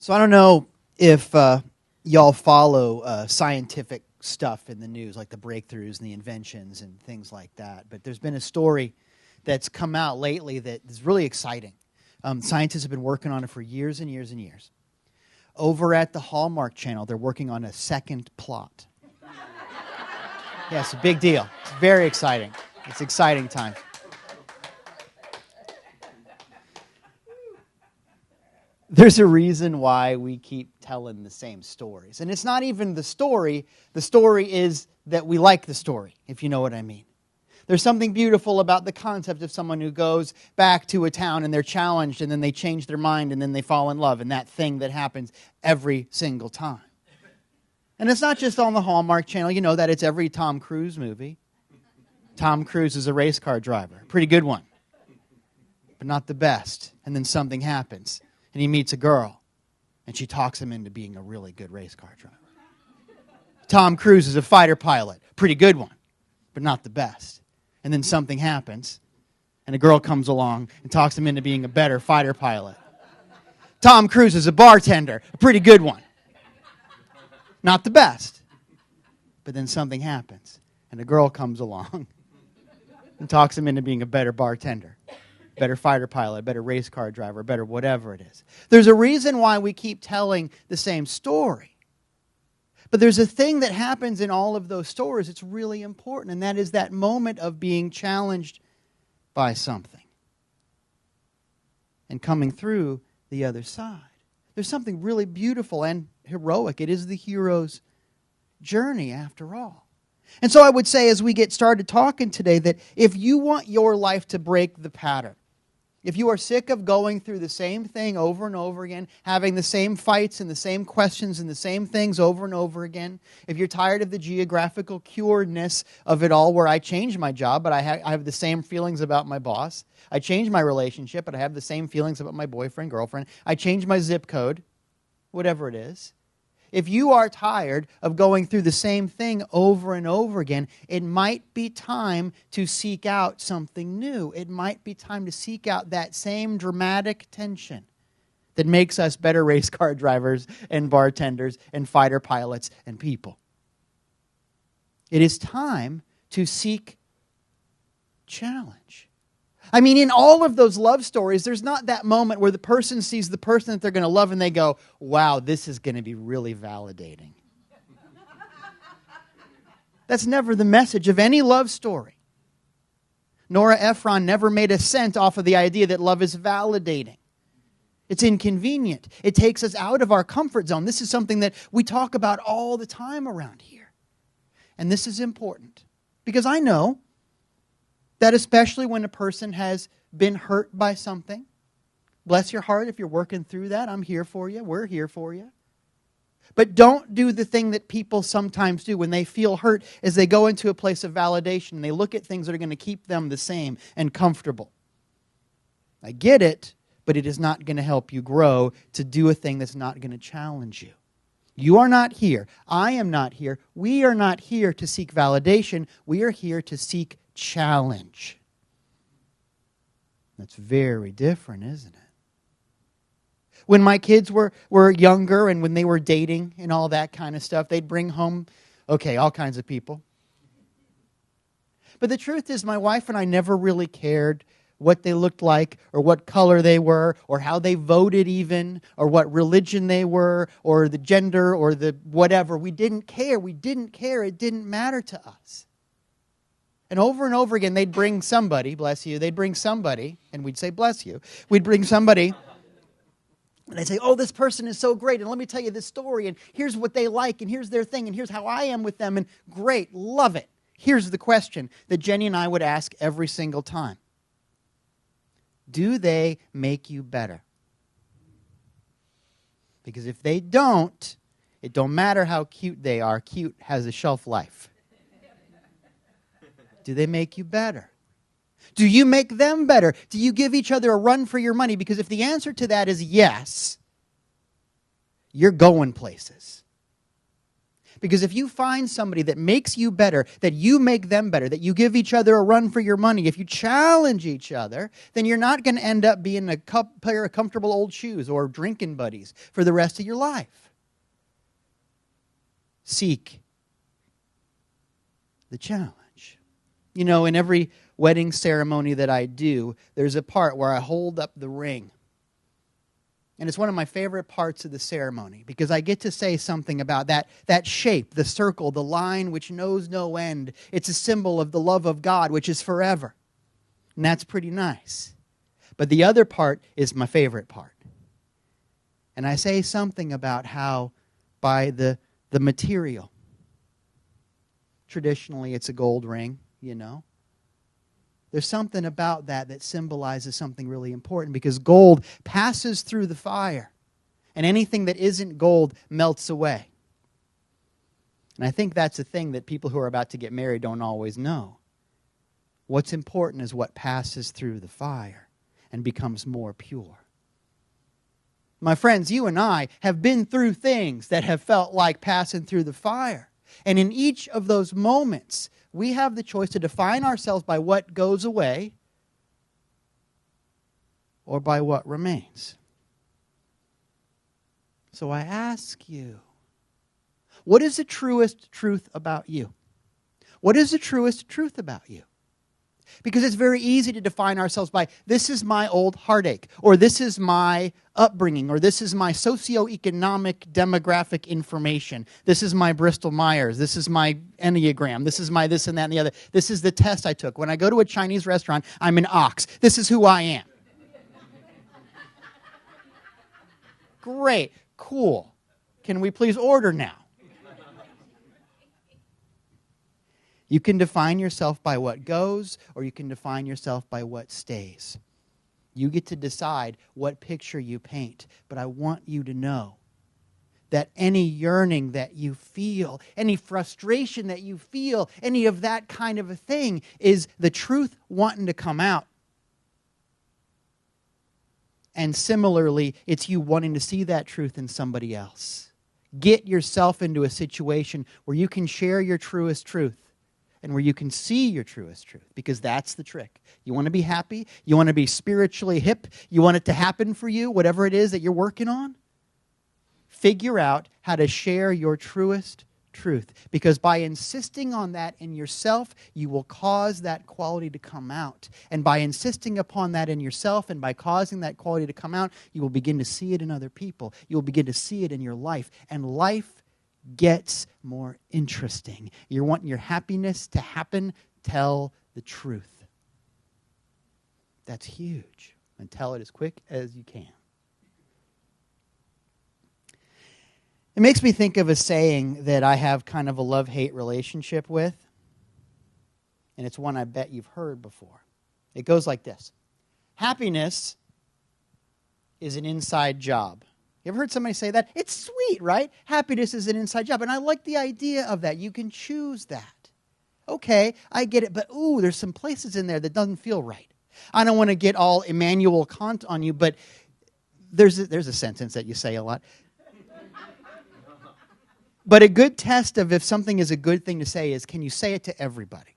So I don't know if y'all follow scientific stuff in the news, like the breakthroughs and the inventions and things like that. But there's been a story that's come out lately that is really exciting. Scientists have been working on it for years and years and years. Over at the Hallmark Channel, they're working on a second plot. Yeah, it's a big deal. It's very exciting. It's exciting time. There's a reason why we keep telling the same stories. And it's not even the story. The story is that we like the story, if you know what I mean. There's something beautiful about the concept of someone who goes back to a town and they're challenged and then they change their mind and then they fall in love, and that thing that happens every single time. And it's not just on the Hallmark Channel. You know that it's every Tom Cruise movie. Tom Cruise is a race car driver. Pretty good one. But not the best. And then something happens. And he meets a girl, and she talks him into being a really good race car driver. Tom Cruise is a fighter pilot. Pretty good one, but not the best. And then something happens, and a girl comes along and talks him into being a better fighter pilot. Tom Cruise is a bartender. A pretty good one. Not the best. But then something happens, and a girl comes along and talks him into being a better bartender. Better fighter pilot, better race car driver, better whatever it is. There's a reason why we keep telling the same story. But there's a thing that happens in all of those stories that's really important, and that is that moment of being challenged by something and coming through the other side. There's something really beautiful and heroic. It is the hero's journey after all. And so I would say as we get started talking today that if you want your life to break the pattern, if you are sick of going through the same thing over and over again, having the same fights and the same questions and the same things over and over again, if you're tired of the geographical curedness of it all where I change my job but I have the same feelings about my boss, I change my relationship but I have the same feelings about my boyfriend, girlfriend, I change my zip code, whatever it is. If you are tired of going through the same thing over and over again, it might be time to seek out something new. It might be time to seek out that same dramatic tension that makes us better race car drivers and bartenders and fighter pilots and people. It is time to seek challenge. I mean, in all of those love stories, there's not that moment where the person sees the person that they're going to love and they go, wow, this is going to be really validating. That's never the message of any love story. Nora Ephron never made a cent off of the idea that love is validating. It's inconvenient. It takes us out of our comfort zone. This is something that we talk about all the time around here. And this is important because I know that especially when a person has been hurt by something, bless your heart if you're working through that. I'm here for you. We're here for you. But don't do the thing that people sometimes do when they feel hurt is they go into a place of validation and they look at things that are going to keep them the same and comfortable. I get it, but it is not going to help you grow to do a thing that's not going to challenge you. You are not here. I am not here. We are not here to seek validation. We are here to seek challenge. That's very different, isn't it? When my kids were younger and when they were dating and all that kind of stuff, they'd bring home, all kinds of people. But the truth is, my wife and I never really cared what they looked like or what color they were or how they voted even or what religion they were or the gender or the whatever. We didn't care. It didn't matter to us. And over again, they'd bring somebody, bless you, and we'd say, bless you. We'd bring somebody, and they'd say, oh, this person is so great, and let me tell you this story, and here's what they like, and here's their thing, and here's how I am with them, and great, love it. Here's the question that Jenny and I would ask every single time. Do they make you better? Because if they don't, it don't matter how cute they are. Cute has a shelf life. Do they make you better? Do you make them better? Do you give each other a run for your money? Because if the answer to that is yes, you're going places. Because if you find somebody that makes you better, that you make them better, that you give each other a run for your money, if you challenge each other, then you're not going to end up being a pair of comfortable old shoes or drinking buddies for the rest of your life. Seek the challenge. You know, in every wedding ceremony that I do, there's a part where I hold up the ring. And it's one of my favorite parts of the ceremony because I get to say something about that shape, the circle, the line which knows no end. It's a symbol of the love of God, which is forever. And that's pretty nice. But the other part is my favorite part. And I say something about how by the material, traditionally it's a gold ring, you know. There's something about that symbolizes something really important because gold passes through the fire and anything that isn't gold melts away. And I think that's a thing that people who are about to get married don't always know. What's important is what passes through the fire and becomes more pure. My friends, you and I have been through things that have felt like passing through the fire. And in each of those moments, we have the choice to define ourselves by what goes away or by what remains. So I ask you, what is the truest truth about you? What is the truest truth about you? Because it's very easy to define ourselves by, this is my old heartache, or this is my upbringing, or this is my socioeconomic demographic information. This is my Bristol-Myers. This is my Enneagram. This is my this and that and the other. This is the test I took. When I go to a Chinese restaurant, I'm an ox. This is who I am. Great. Cool. Can we please order now? You can define yourself by what goes, or you can define yourself by what stays. You get to decide what picture you paint. But I want you to know that any yearning that you feel, any frustration that you feel, any of that kind of a thing is the truth wanting to come out. And similarly, it's you wanting to see that truth in somebody else. Get yourself into a situation where you can share your truest truth. And where you can see your truest truth, because that's the trick. You want to be happy? You want to be spiritually hip? You want it to happen for you, whatever it is that you're working on? Figure out how to share your truest truth, because by insisting on that in yourself, you will cause that quality to come out. And by insisting upon that in yourself and by causing that quality to come out, you will begin to see it in other people. You will begin to see it in your life. And life gets more interesting. You're wanting your happiness to happen, tell the truth. That's huge. And tell it as quick as you can. It makes me think of a saying that I have kind of a love-hate relationship with. And it's one I bet you've heard before. It goes like this. Happiness is an inside job. You ever heard somebody say that? It's sweet, right? Happiness is an inside job. And I like the idea of that. You can choose that. Okay, I get it. But, there's some places in there that doesn't feel right. I don't want to get all Immanuel Kant on you, but there's a sentence that you say a lot. But a good test of if something is a good thing to say is, can you say it to everybody?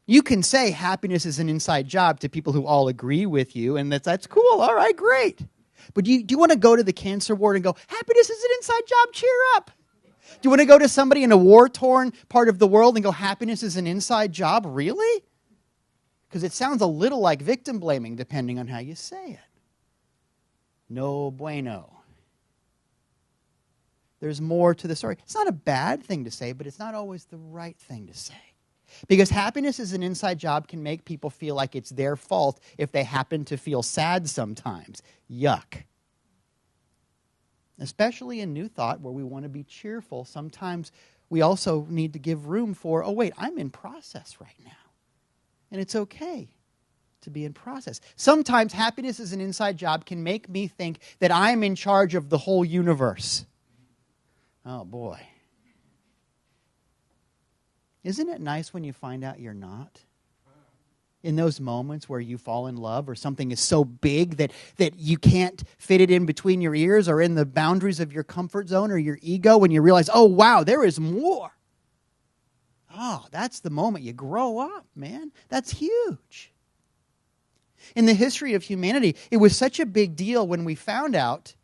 You can say happiness is an inside job to people who all agree with you, and that's cool. All right, great. But do you want to go to the cancer ward and go, happiness is an inside job, cheer up? Do you want to go to somebody in a war-torn part of the world and go, happiness is an inside job? Really? Because it sounds a little like victim blaming depending on how you say it. No bueno. There's more to the story. It's not a bad thing to say, but it's not always the right thing to say. Because happiness is an inside job can make people feel like it's their fault if they happen to feel sad sometimes. Yuck. Especially in New Thought, where we want to be cheerful, sometimes we also need to give room for, wait, I'm in process right now. And it's okay to be in process. Sometimes happiness as an inside job can make me think that I'm in charge of the whole universe. Oh, boy. Isn't it nice when you find out you're not? in those moments where you fall in love or something is so big that you can't fit it in between your ears or in the boundaries of your comfort zone or your ego, when you realize, oh, wow, there is more. Oh, that's the moment you grow up, man. That's huge. In the history of humanity, it was such a big deal when we found out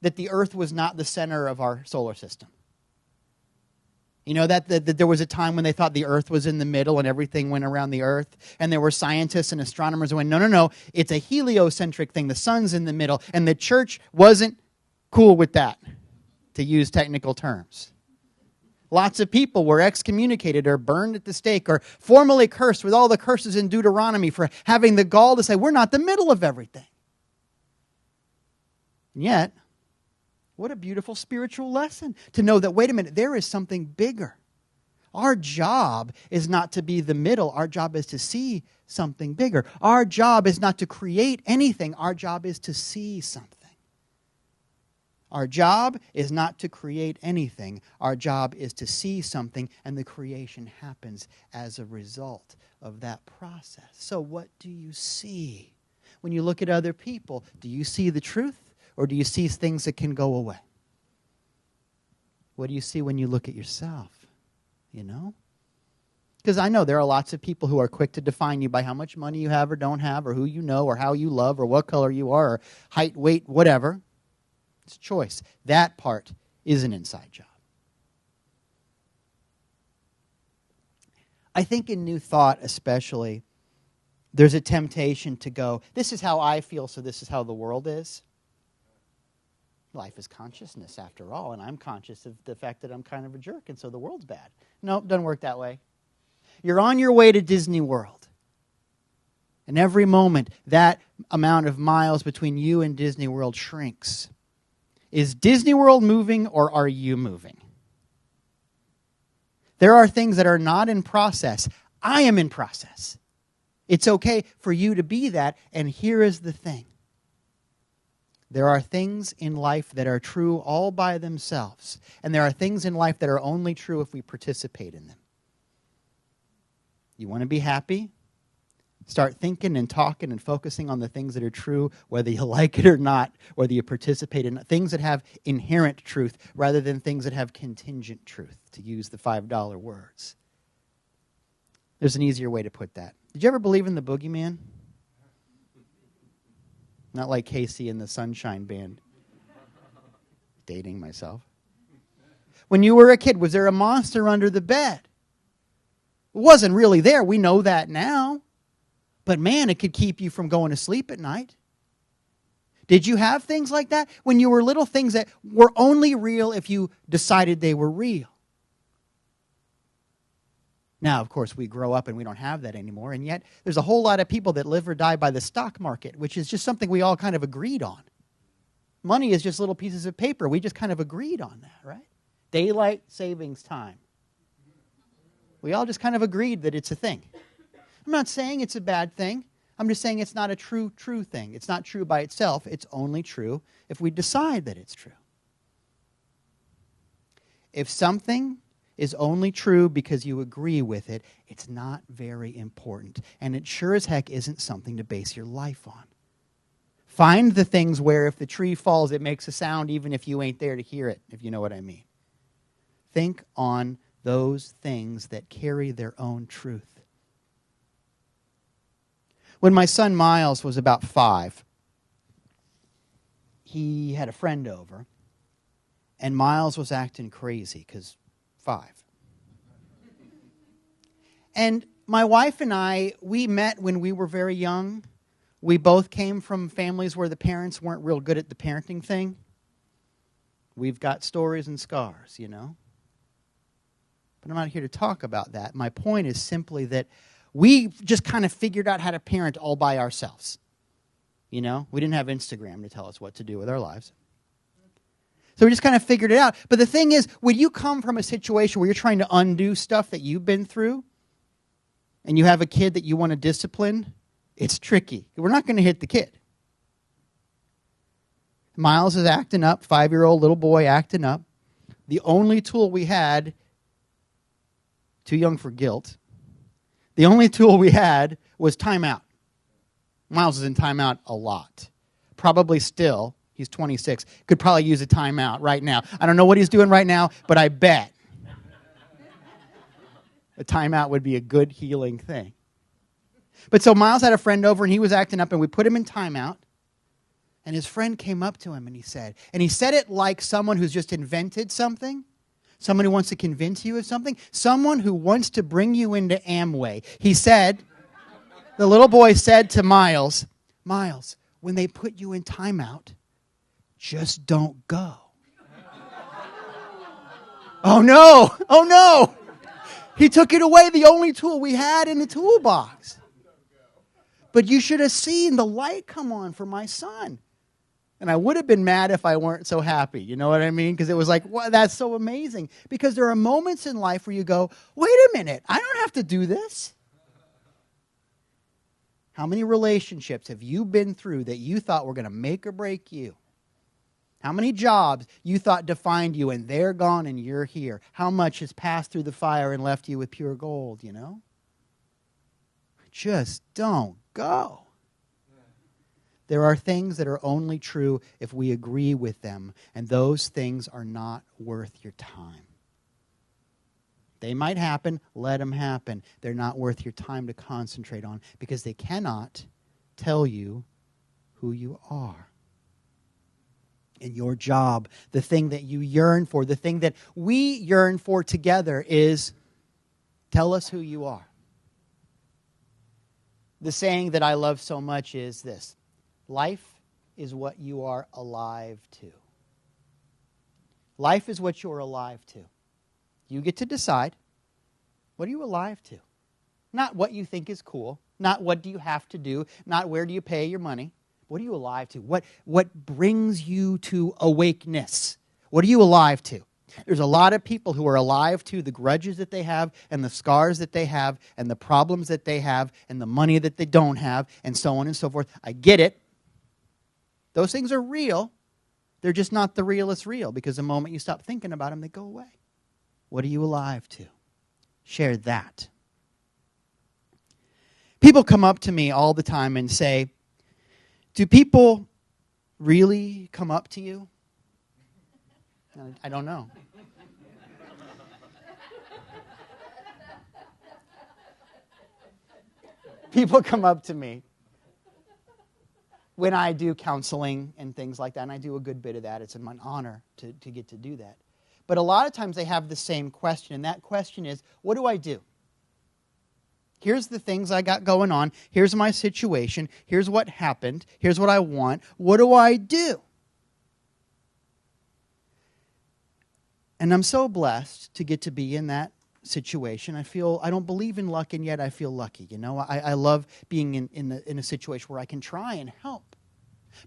that the earth was not the center of our solar system. You know, that there was a time when they thought the earth was in the middle and everything went around the earth. And there were scientists and astronomers who went, no, it's a heliocentric thing. The sun's in the middle. And the church wasn't cool with that, to use technical terms. Lots of people were excommunicated or burned at the stake or formally cursed with all the curses in Deuteronomy for having the gall to say, we're not the middle of everything. And yet, what a beautiful spiritual lesson to know that, wait a minute, there is something bigger. Our job is not to be the middle. Our job is to see something bigger. Our job is not to create anything. Our job is to see something. Our job is not to create anything. Our job is to see something, and the creation happens as a result of that process. So what do you see? When you look at other people, do you see the truth? Or do you see things that can go away? What do you see when you look at yourself? You know? Because I know there are lots of people who are quick to define you by how much money you have or don't have, or who you know, or how you love, or what color you are, or height, weight, whatever. It's a choice. That part is an inside job. I think in New Thought especially, there's a temptation to go, this is how I feel, so this is how the world is. Life is consciousness, after all, and I'm conscious of the fact that I'm kind of a jerk, and so the world's bad. No, it doesn't work that way. You're on your way to Disney World. And every moment, that amount of miles between you and Disney World shrinks. Is Disney World moving, or are you moving? There are things that are not in process. I am in process. It's okay for you to be that, and here is the thing. There are things in life that are true all by themselves. And there are things in life that are only true if we participate in them. You want to be happy? Start thinking and talking and focusing on the things that are true, whether you like it or not, whether you participate in it. Things that have inherent truth rather than things that have contingent truth, to use the $5 words. There's an easier way to put that. Did you ever believe in the boogeyman? Not like Casey and the Sunshine Band. Dating myself. When you were a kid, was there a monster under the bed? It wasn't really there. We know that now. But man, it could keep you from going to sleep at night. Did you have things like that? When you were little, things that were only real if you decided they were real. Now, of course, we grow up and we don't have that anymore, and yet there's a whole lot of people that live or die by the stock market, which is just something we all kind of agreed on. Money is just little pieces of paper. We just kind of agreed on that, right? Daylight savings time. We all just kind of agreed that it's a thing. I'm not saying it's a bad thing. I'm just saying it's not a true thing. It's not true by itself. It's only true if we decide that it's true. If something is only true because you agree with it, it's not very important. And it sure as heck isn't something to base your life on. Find the things where if the tree falls, it makes a sound even if you ain't there to hear it, if you know what I mean. Think on those things that carry their own truth. When my son Miles was about 5, he had a friend over, and Miles was acting crazy because 5. And my wife and I, we met when we were very young. We both came from families where the parents weren't real good at the parenting thing. We've got stories and scars, you know. But I'm not here to talk about that. My point is simply that we just kind of figured out how to parent all by ourselves. You know, we didn't have Instagram to tell us what to do with our lives. So we just kind of figured it out. But the thing is, when you come from a situation where you're trying to undo stuff that you've been through, and you have a kid that you want to discipline, it's tricky. We're not going to hit the kid. Miles is acting up, 5-year-old little boy acting up. The only tool we had, too young for guilt, the only tool we had was timeout. Miles is in timeout a lot. Probably still, he's 26, could probably use a timeout right now. I don't know what he's doing right now, but I bet a timeout would be a good healing thing. But so Miles had a friend over, and he was acting up, and we put him in timeout. And his friend came up to him, and he said it like someone who's just invented something, someone who wants to convince you of something, someone who wants to bring you into Amway. He said, the little boy said to Miles, Miles, when they put you in timeout, just don't go. Oh no. He took it away, the only tool we had in the toolbox. But you should have seen the light come on for my son. And I would have been mad if I weren't so happy. You know what I mean? Because it was like, wow, that's so amazing. Because there are moments in life where you go, wait a minute, I don't have to do this. How many relationships have you been through that you thought were going to make or break you? How many jobs you thought defined you and they're gone and you're here? How much has passed through the fire and left you with pure gold, you know? Just don't go. There are things that are only true if we agree with them, and those things are not worth your time. They might happen, let them happen. They're not worth your time to concentrate on because they cannot tell you who you are. And your job, the thing that you yearn for, the thing that we yearn for together is tell us who you are. The saying that I love so much is this: life is what you are alive to. Life is what you're alive to. You get to decide, what are you alive to? Not what you think is cool, not what do you have to do, not where do you pay your money. What are you alive to? What brings you to awakeness? What are you alive to? There's a lot of people who are alive to the grudges that they have and the scars that they have and the problems that they have and the money that they don't have and so on and so forth. I get it. Those things are real. They're just not the realest real because the moment you stop thinking about them, they go away. What are you alive to? Share that. People come up to me all the time and say, do people really come up to you? I don't know. People come up to me when I do counseling and things like that, and I do a good bit of that. It's an honor to get to do that. But a lot of times they have the same question, and that question is, what do I do? Here's the things I got going on. Here's my situation. Here's what happened. Here's what I want. What do I do? And I'm so blessed to get to be in that situation. I don't believe in luck, and yet I feel lucky. You know, I love being in a situation where I can try and help.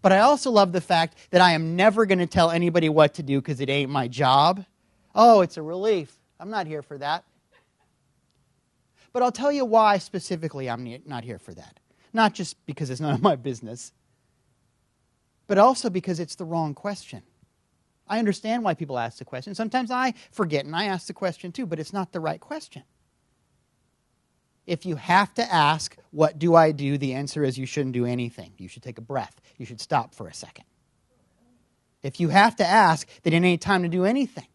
But I also love the fact that I am never going to tell anybody what to do because it ain't my job. Oh, it's a relief. I'm not here for that. But I'll tell you why specifically I'm not here for that. Not just because it's none of my business, but also because it's the wrong question. I understand why people ask the question. Sometimes I forget and I ask the question too, but it's not the right question. If you have to ask, what do I do? The answer is you shouldn't do anything. You should take a breath. You should stop for a second. If you have to ask, then it ain't time to do anything.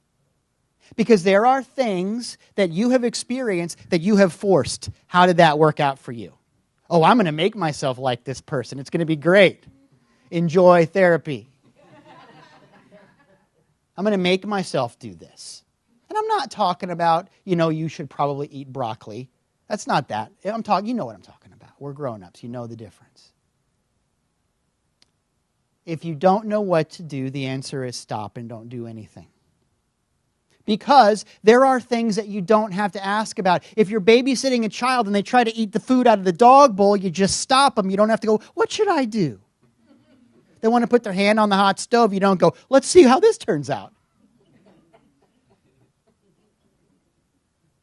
Because there are things that you have experienced that you have forced. How did that work out for you? Oh, I'm going to make myself like this person. It's going to be great. Enjoy therapy. I'm going to make myself do this. And I'm not talking about, you should probably eat broccoli. That's not that. You know what I'm talking about. We're grown-ups. You know the difference. If you don't know what to do, the answer is stop and don't do anything. Because there are things that you don't have to ask about. If you're babysitting a child and they try to eat the food out of the dog bowl, you just stop them. You don't have to go, what should I do? They want to put their hand on the hot stove. You don't go, let's see how this turns out.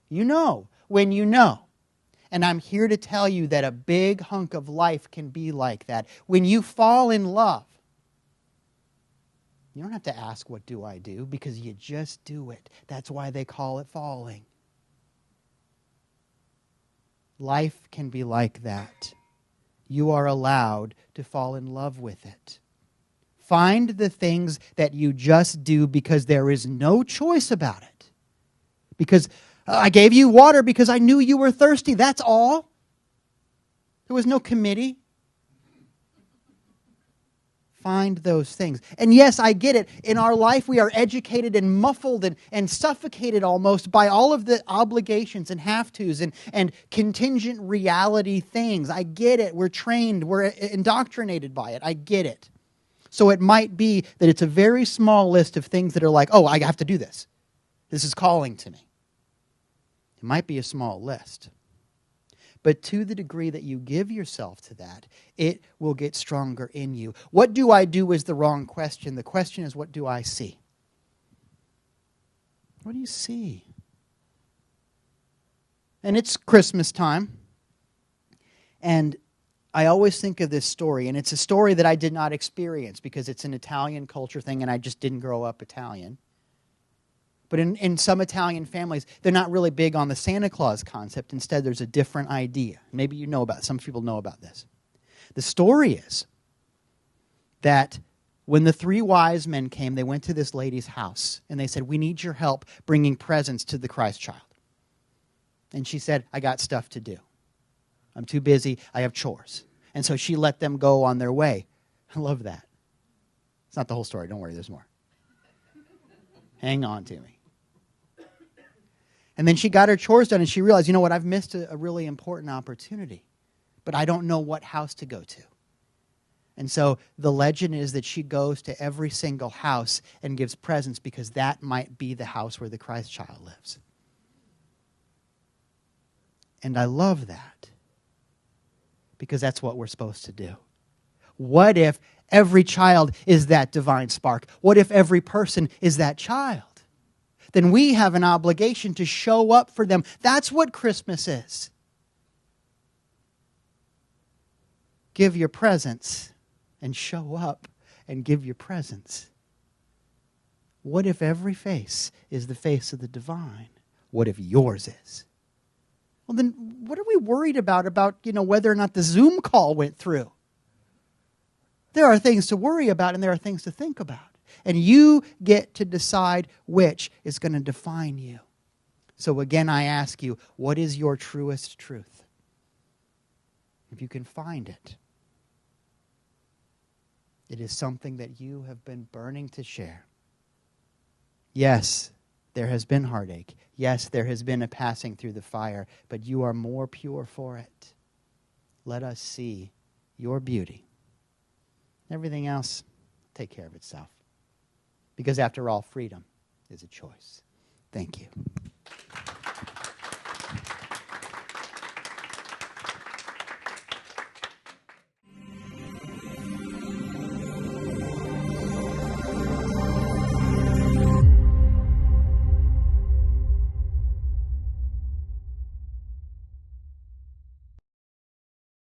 You know when you know. And I'm here to tell you that a big hunk of life can be like that. When you fall in love, you don't have to ask, what do I do? Because you just do it. That's why they call it falling. Life can be like that. You are allowed to fall in love with it. Find the things that you just do because there is no choice about it. Because I gave you water because I knew you were thirsty. That's all. There was no committee. Find those things. And yes, I get it. In our life, we are educated and muffled and suffocated almost by all of the obligations and have-tos and contingent reality things. I get it. We're trained. We're indoctrinated by it. I get it. So it might be that it's a very small list of things that are like, oh, I have to do this. This is calling to me. It might be a small list. But to the degree that you give yourself to that, it will get stronger in you. What do I do is the wrong question. The question is, what do I see? What do you see? And it's Christmas time. And I always think of this story, and it's a story that I did not experience because it's an Italian culture thing and I just didn't grow up Italian. But in some Italian families, they're not really big on the Santa Claus concept. Instead, there's a different idea. Maybe you know about it. Some people know about this. The story is that when the 3 wise men came, they went to this lady's house, and they said, we need your help bringing presents to the Christ child. And she said, I got stuff to do. I'm too busy. I have chores. And so she let them go on their way. I love that. It's not the whole story. Don't worry, there's more. Hang on to me. And then she got her chores done and she realized, you know what, I've missed a really important opportunity. But I don't know what house to go to. And so the legend is that she goes to every single house and gives presents because that might be the house where the Christ child lives. And I love that. Because that's what we're supposed to do. What if every child is that divine spark? What if every person is that child? Then we have an obligation to show up for them. That's what Christmas is. Give your presents and show up and give your presents. What if every face is the face of the divine? What if yours is? Well, then what are we worried about, whether or not the Zoom call went through? There are things to worry about and there are things to think about. And you get to decide which is going to define you. So again, I ask you, what is your truest truth? If you can find it, it is something that you have been burning to share. Yes, there has been heartache. Yes, there has been a passing through the fire, but you are more pure for it. Let us see your beauty. Everything else, take care of itself. Because after all, freedom is a choice. Thank you.